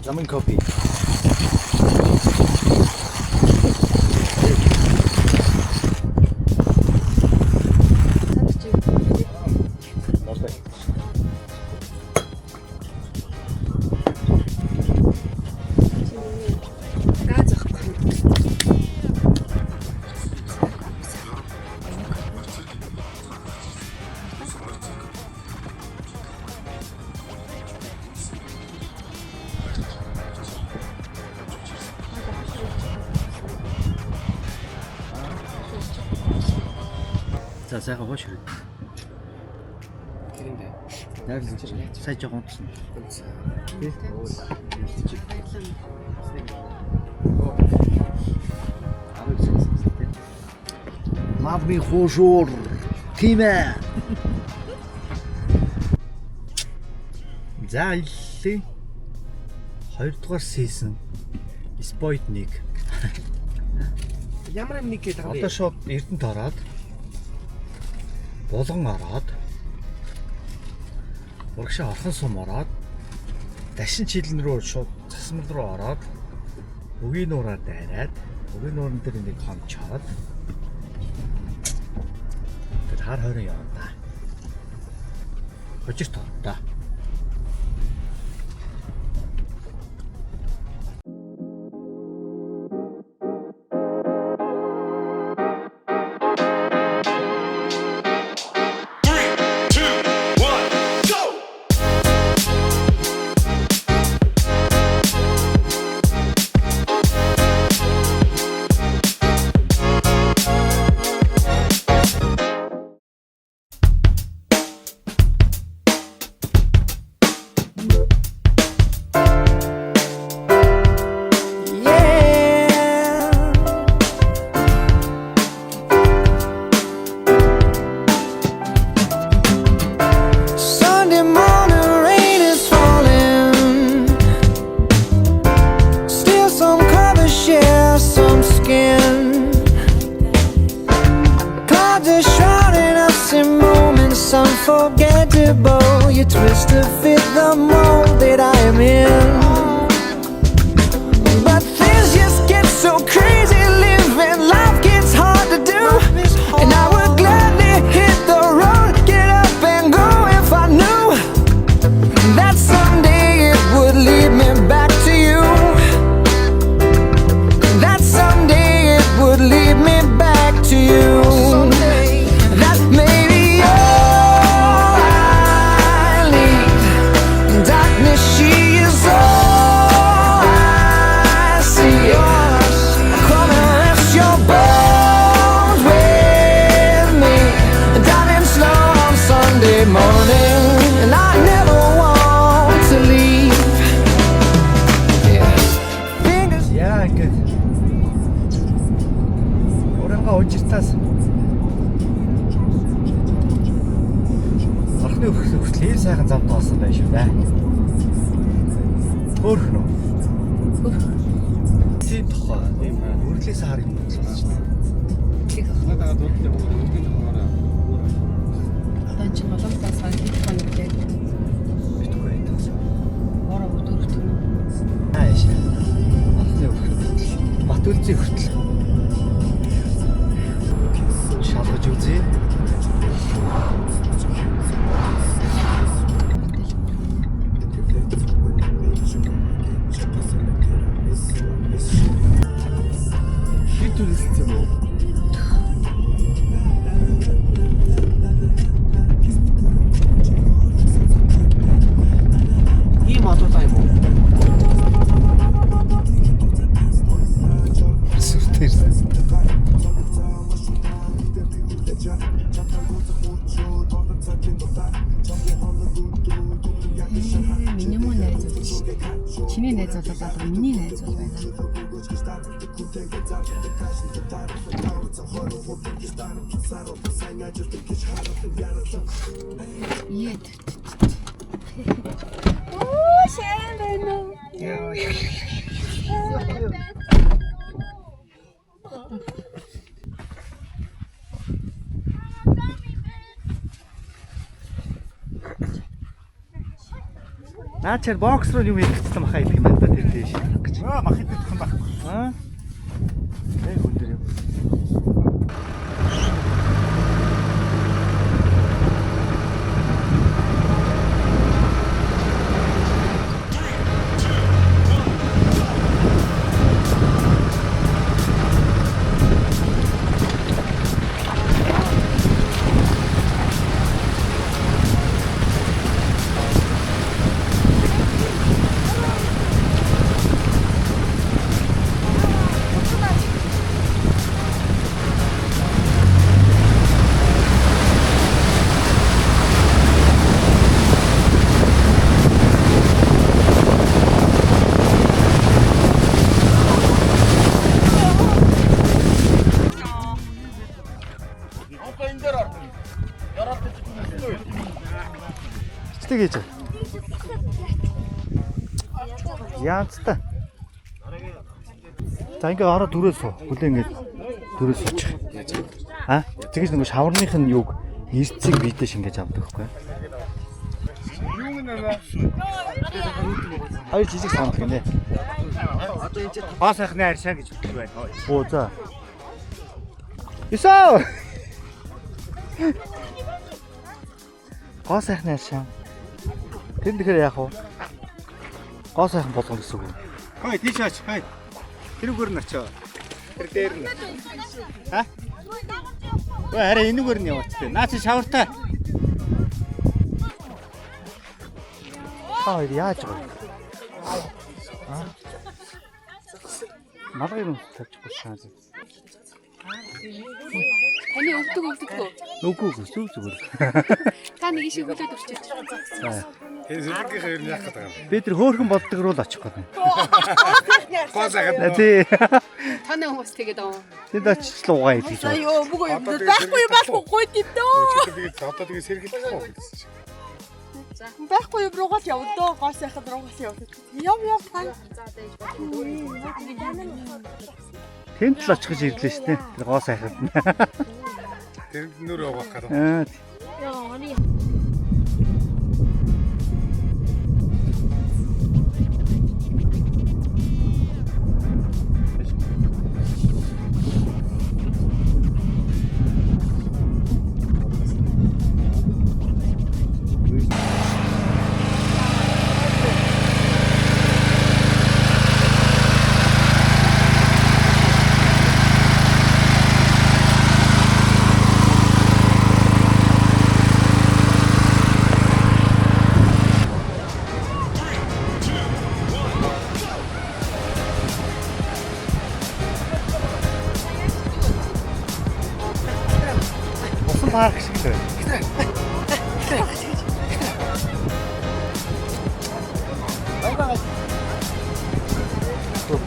Lemon coffee. За сайхан хоош хэрэг. Тэрэндээ. Яг л сая жоохон утсан. Мавны хоошоор тийм ээ. За илээ. 2 дугаар season Sputnik. Ямар нэг гэдэг Одоо шууд Эрдэнэт ороод Булган ороод урагшаа Орхон сум ороод Дашин чилэн рүү шууд Засмал руу ороод Өгийн нуураар дайраад Өгийн нуурын дээр нэг хомчоод тэр хар хорон явна да. Хожирт ордоо. Unforgettable, you twist to fit the mold that I am in. But things just get so crazy, living life gets hard to do. And I would gladly hit the road, get up and go if I knew that someday it would lead me back to you. That someday it would lead me back to you. That maybe all I need. Darkness, she is all I see. Come and rest your bones with me, darling, slow on Sunday morning. And I never want to leave. Fingers. Яа ингээд урангаа ужиртаас Орхны хүртэл ийм сайхан замд тоосон байх шүү дээ. Хөөрхөн үү? Тийм тухай ийм үргэлээс харах юм болж байна. Надад дуудтай бүгд хоороо. Одоо чинь боломжтой сайн хийх нүглээ. Битгүй таас. Ороо өдөрт нь. Ааш. Орхны хүртэл Бат үлзий хүртэл шалгаж үзье. Хит үлссэн юм уу? Ийм одоотай юм уу? Сүртэр. Миний мөн найз уу? Чиний найз болоод миний найз бол байна. Яа. Оо, сайн байна уу? Наачаар бокс руу юм хийчихсэн баха их юм байна тэр тийш гэж. Мах идэх юм байна. Аа. Эй хүндэр юм. Тэгэж. Яанцтай. За ингээ ороо дөрөөс суу. Хүлээ ингээ дөрөөс суучих. Аа? Тэгэж нөгөө шаварных нь юуг эрцгийг бидээ шингээж авдаг байхгүй. Юу нэ? Хоёр жижиг санах гинэ. Одоо энэ чинь баа сайхны арьшаа гэж хэлдэг байна. Оо за. Исаа. Гоо сайхны арьшаа. Тэр тэгэхээр яах вэ? Гоо сайхан болгоно гэсэн үг. Хой тийш ач. Хой. Тэрүүгээр нь очоо. Тэр дээр нь. Ха? Ой арай энүүгээр нь яваач тээ. Наа чи шавартай. Хаа яаж байгаа? Аа. Малгай юм тавьчихгүй шааз. Таны өвдөг гоо. Үгүй зүгээр. Та нэг шиг хөлөөд өрчөөч. Энэ зэрэгийнхээ ер нь яах гэдэг юм. Би тэр хөөхөн болдог руу л очих гээд байна. Гоо сайхан. Тий. Таны хүмүүс тэгээд аа. Тэнд очиж л угаа хийж байна. Ёо бүгөө байхгүй байхгүй дөө. Одоо тэгээ сэргийлэх уу гэсэн чи. Байхгүй юм руугаа л явдаа гоо сайхан руугаа л явдаа. Яв тань. Тэнд л очих гэж ирлээ шүү дээ. Тэр гоо сайхад. Тэр нүр явах гэдэг. Аа. Парк шиг л байна.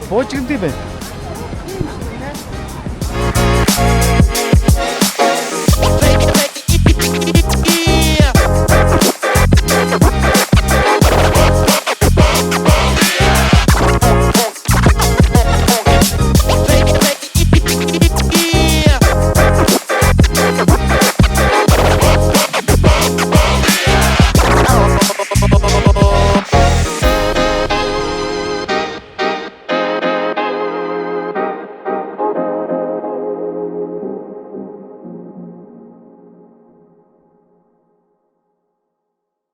Боожгонд юм байна.